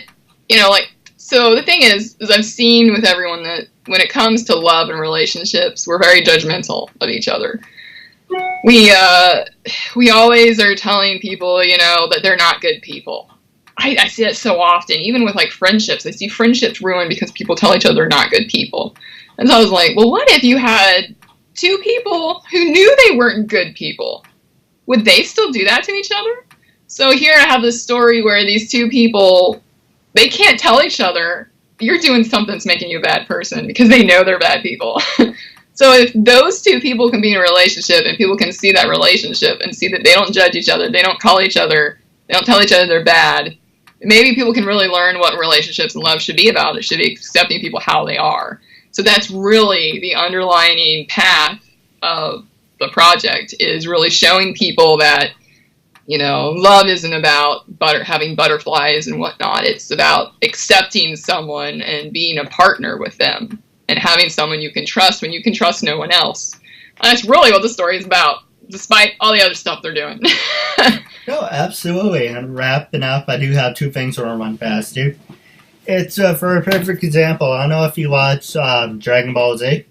you know, like, so the thing is I've seen with everyone that when it comes to love and relationships, we're very judgmental of each other. We always are telling people, you know, that they're not good people. I see that so often, even with, like, friendships. I see friendships ruined because people tell each other they're not good people. And so I was like, well, what if you had 2 people who knew they weren't good people? Would they still do that to each other? So here I have this story where these 2 people, they can't tell each other, you're doing something that's making you a bad person, because they know they're bad people. So if those 2 people can be in a relationship, and people can see that relationship and see that they don't judge each other, they don't call each other, they don't tell each other they're bad, maybe people can really learn what relationships and love should be about. It should be accepting people how they are. So that's really the underlying path of the project, is really showing people that, you know, love isn't about having butterflies and whatnot. It's about accepting someone and being a partner with them, and having someone you can trust when you can trust no one else. And that's really what the story is about, despite all the other stuff they're doing. No, absolutely. And wrapping up, I do have 2 things I want to run past you. It's, for a perfect example, I don't know if you watch Dragon Ball Z.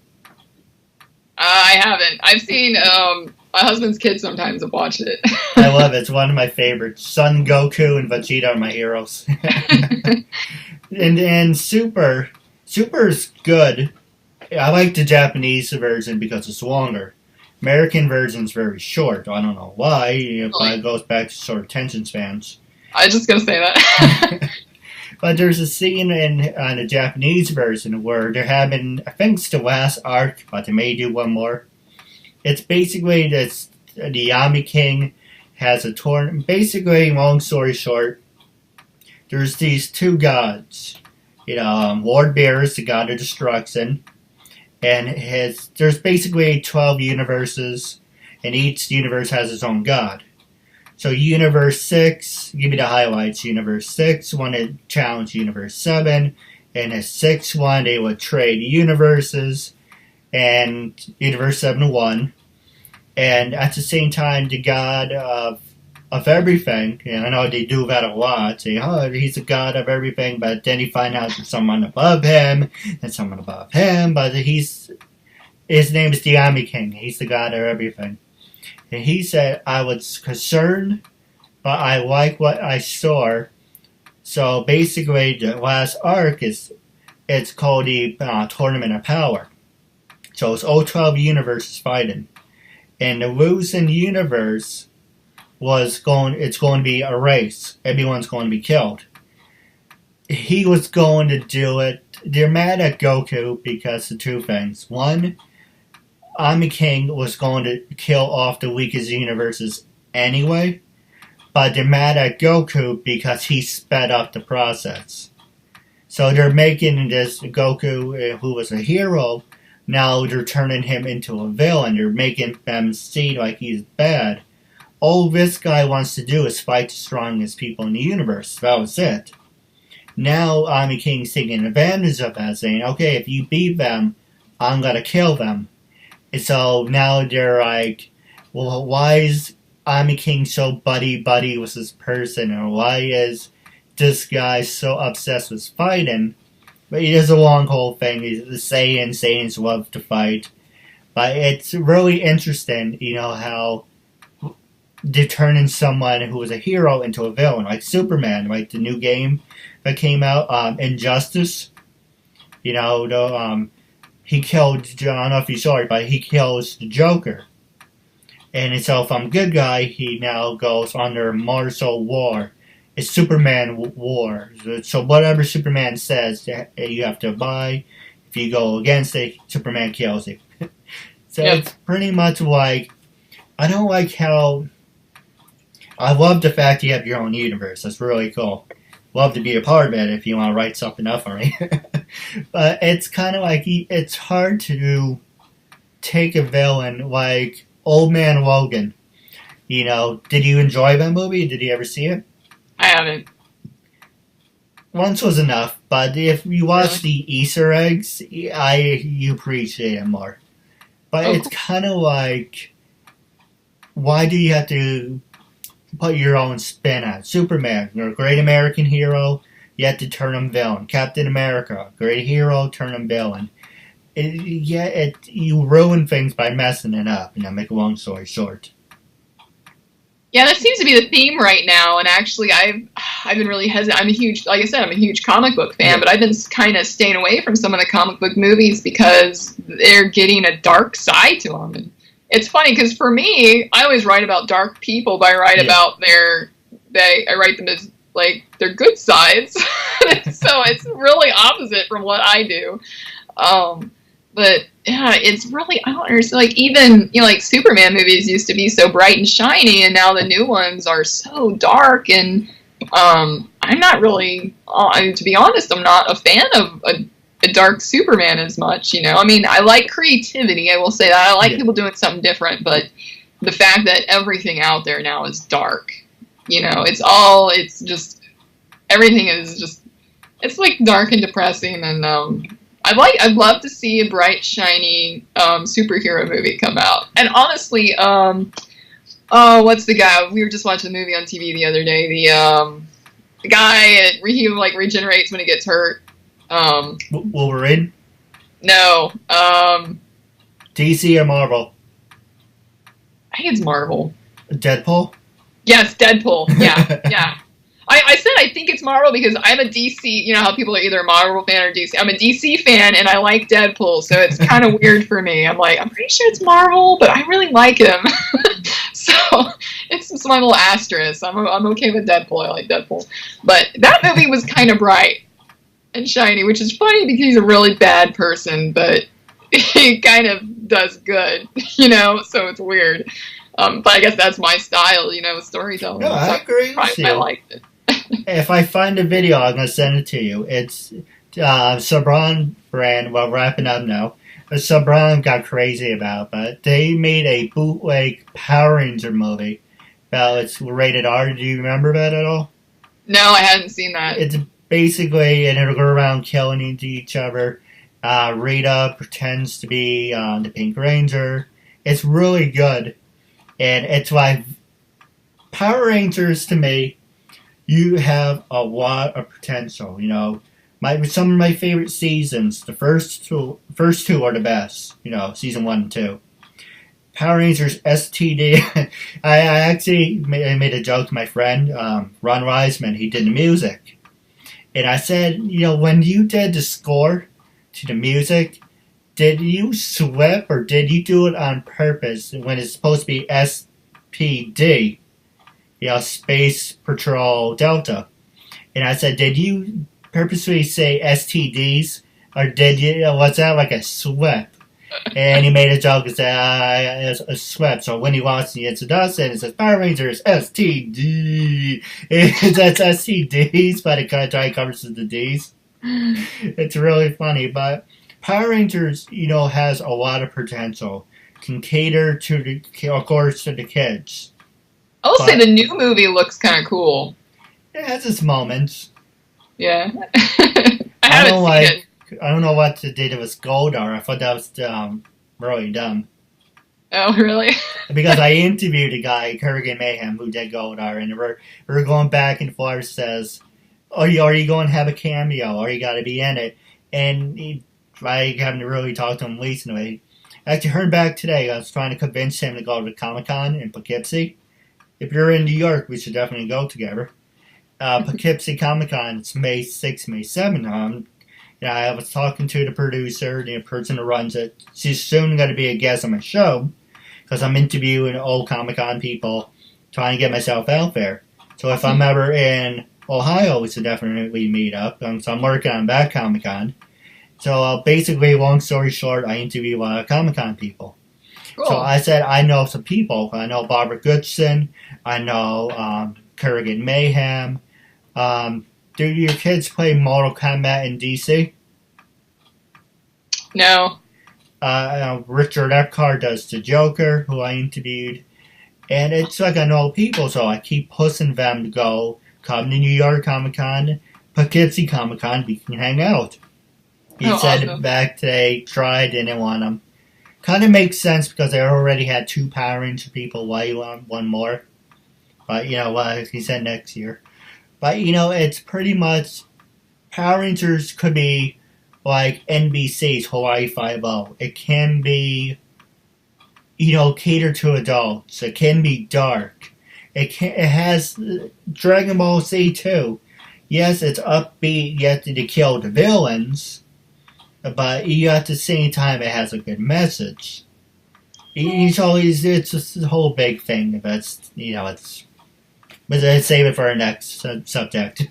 I haven't. I've seen, my husband's kids sometimes have watched it. I love it. It's one of my favorites. Son Goku and Vegeta are my heroes. and Super's good. I like the Japanese version because it's longer. American version's very short. I don't know why. It probably goes back to short attention spans. I was just gonna say that. But there's a scene in the Japanese version where they're having, I think it's the last arc, but they may do one more. It's basically this, the Yami King has a tournament. Basically, long story short, there's these two gods. Lord Bear is the god of destruction, and there's basically 12 universes, and each universe has its own god. So Universe 6, give me the highlights. Universe 6 wanted to challenge Universe 7, and the 6th one, they would trade universes, and Universe 7 won. And at the same time, the god of everything, and I know they do that a lot, say, oh, he's the god of everything, but then you find out there's someone above him, and someone above him, but his name is the Yami King. He's the god of everything. And he said, I was concerned, but I like what I saw. So basically, the last arc it's called the Tournament of Power. So it's all 12 universes fighting. And the losing universe it's going to be a race. Everyone's going to be killed. He was going to do it. They're mad at Goku because of two things. One, Yami King was going to kill off the weakest universes anyway, but they're mad at Goku because he sped up the process. So they're making this Goku, who was a hero, now they're turning him into a villain. They're making them see like he's bad. All this guy wants to do is fight the strongest people in the universe. That was it. Now Yami King's taking advantage of that, saying, okay, if you beat them, I'm going to kill them. So now they're like, well, why is Yami King so buddy-buddy with this person? Or why is this guy so obsessed with fighting? But it is a long whole thing. The Saiyans love to fight. But it's really interesting, how they're turning someone who was a hero into a villain. Like Superman, like the new game that came out, Injustice. He killed, I don't know if you saw it, but he kills the Joker. And so if I'm a good guy, he now goes under martial war. It's Superman war. So whatever Superman says, you have to abide. If you go against it, Superman kills you. So It's pretty much like, I don't like how, I love the fact you have your own universe. That's really cool. Love to be a part of it if you want to write something up for me. But it's kind of like, it's hard to take a villain like Old Man Logan. Did you enjoy that movie? Did you ever see it? I haven't. Once was enough, but if you watch the Easter eggs, you appreciate it more. But it's kind of like, why do you have to put your own spin on it? Superman, you're a great American hero, you have to turn him villain. Captain America, great hero, turn him villain. You ruin things by messing it up, make a long story short. Yeah, that seems to be the theme right now, and actually I've been really hesitant. I'm a huge comic book fan, but I've been kind of staying away from some of the comic book movies because they're getting a dark side to them. And it's funny, because for me, I always write about dark people, but I write about I write them as, like, their good sides. So it's really opposite from what I do. But yeah, it's really, I don't understand, like, even, like, Superman movies used to be so bright and shiny, and now the new ones are so dark, and I'm not really, to be honest, I'm not a fan of a dark Superman as much, I mean, I like creativity, I will say that, I like people doing something different, but the fact that everything out there now is dark, everything is just, it's, like, dark and depressing, and, I'd love to see a bright, shiny superhero movie come out. And honestly, what's the guy? We were just watching a movie on TV the other day. The guy, he like regenerates when he gets hurt. Wolverine? No. DC or Marvel? I think it's Marvel. Deadpool? Yes, Deadpool. Yeah, yeah. I said I think it's Marvel because I'm a DC, you know how people are either a Marvel fan or DC. I'm a DC fan and I like Deadpool, so it's kind of weird for me. I'm like, I'm pretty sure it's Marvel, but I really like him. So it's my little asterisk. I'm okay with Deadpool. I like Deadpool. But that movie was kind of bright and shiny, which is funny because he's a really bad person, but he kind of does good, so it's weird. But I guess that's my style, storytelling. No, I agree with you. I liked it. If I find a video, I'm going to send it to you. It's Sabron brand, well, wrapping up now. Sabron got crazy about, but they made a bootleg Power Ranger movie. Well, it's rated R. Do you remember that at all? No, I hadn't seen that. It's basically, and it'll go around killing into each other. Rita pretends to be the Pink Ranger. It's really good. And it's like Power Rangers, to me, you have a lot of potential, some of my favorite seasons, the first two are the best, season 1 and 2. Power Rangers STD, I actually made a joke to my friend, Ron Wiseman, he did the music. And I said, when you did the score to the music, did you slip or did you do it on purpose when it's supposed to be SPD, Space Patrol Delta? And I said, did you purposely say STDs, or was that like a slip? And he made a joke and said, it's a slip. So when he watched the introduction, it says Power Rangers STD. That's STDs, but it kind of try covers the Ds. It's really funny, but Power Rangers, has a lot of potential. Can cater to of course, to the kids. I'll say the new movie looks kind of cool. It has its moments. Yeah. I haven't seen it. I don't know what they did with Goldar. I thought that was really dumb. Oh, really? Because I interviewed a guy, Kurgan Mayhem, who did Goldar, and we're going back and forth. Says, are you going to have a cameo? Or you got to be in it? And I haven't really talked to him recently. I actually heard back today. I was trying to convince him to go to Comic-Con in Poughkeepsie. If you're in New York, we should definitely go together. Poughkeepsie Comic-Con, it's May 6th, May 7th. I was talking to the producer, the person who runs it. She's soon going to be a guest on my show because I'm interviewing old Comic-Con people, trying to get myself out there. So if I'm ever in Ohio, we should definitely meet up. So I'm working on that Comic-Con. So basically, long story short, I interview a lot of Comic-Con people. Cool. So I said, I know some people. I know Barbara Goodson. I know Kurgan Mayhem. Do your kids play Mortal Kombat in DC? No. Richard Epcar does the Joker, who I interviewed. And it's like I know people, so I keep pushing them to come to New York Comic-Con, Poughkeepsie Comic-Con, we can hang out. He said awesome. Back today, tried, didn't want them. Kind of makes sense because they already had 2 Power Ranger people. Why you want one more? But, he said next year. But, it's pretty much Power Rangers could be like NBC's Hawaii Five-0. It can be, cater to adults. It can be dark. It has Dragon Ball Z too. Yes, it's upbeat. You have to kill the villains. But at the same time, it has a good message. It's just a whole big thing. But but let's save it for our next subject.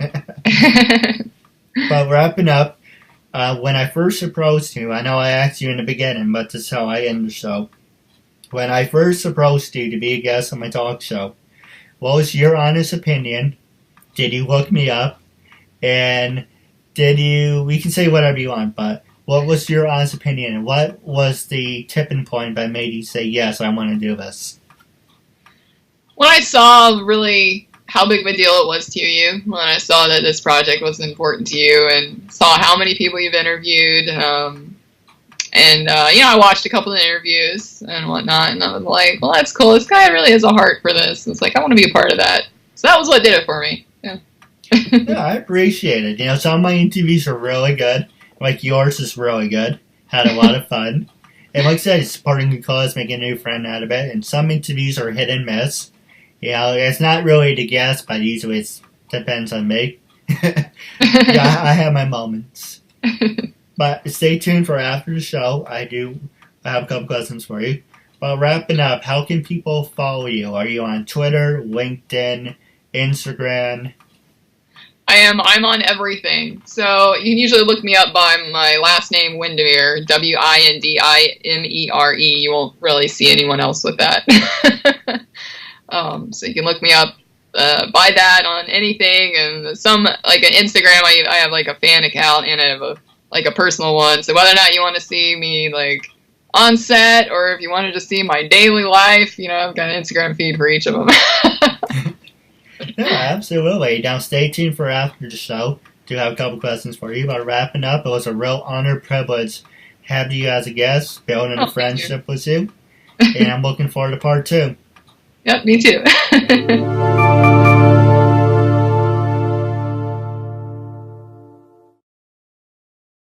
But wrapping up, when I first approached you, I know I asked you in the beginning, but this is how I end the show. When I first approached you to be a guest on my talk show, what was your honest opinion? Did you look me up? And we can say whatever you want, but what was your honest opinion? And what was the tipping point that made you say, yes, I want to do this? When I saw really how big of a deal it was to you, when I saw that this project was important to you and saw how many people you've interviewed, I watched a couple of interviews and whatnot, and I was like, well, that's cool. This guy really has a heart for this. It's like, I want to be a part of that. So that was what did it for me. Yeah. Yeah, I appreciate it. Some of my interviews are really good. Like yours is really good. Had a lot of fun. And like I said, it's supporting the cause, making a new friend out of it. And some interviews are hit and miss. It's not really the guess, but usually it depends on me. I have my moments. But stay tuned for after the show. I have a couple questions for you. Well, wrapping up, how can people follow you? Are you on Twitter, LinkedIn, Instagram? I'm on everything. So you can usually look me up by my last name, Windimere, Windimere. You won't really see anyone else with that. So you can look me up by that on anything. And some, like an Instagram, I have like a fan account and I have a personal one. So whether or not you want to see me like on set or if you wanted to see my daily life, I've got an Instagram feed for each of them. No, absolutely. Now, stay tuned for after the show. Do have a couple questions for you. But wrapping up, it was a real honor, privilege having you as a guest, building a friendship with you. And I'm looking forward to part 2. Yep, me too.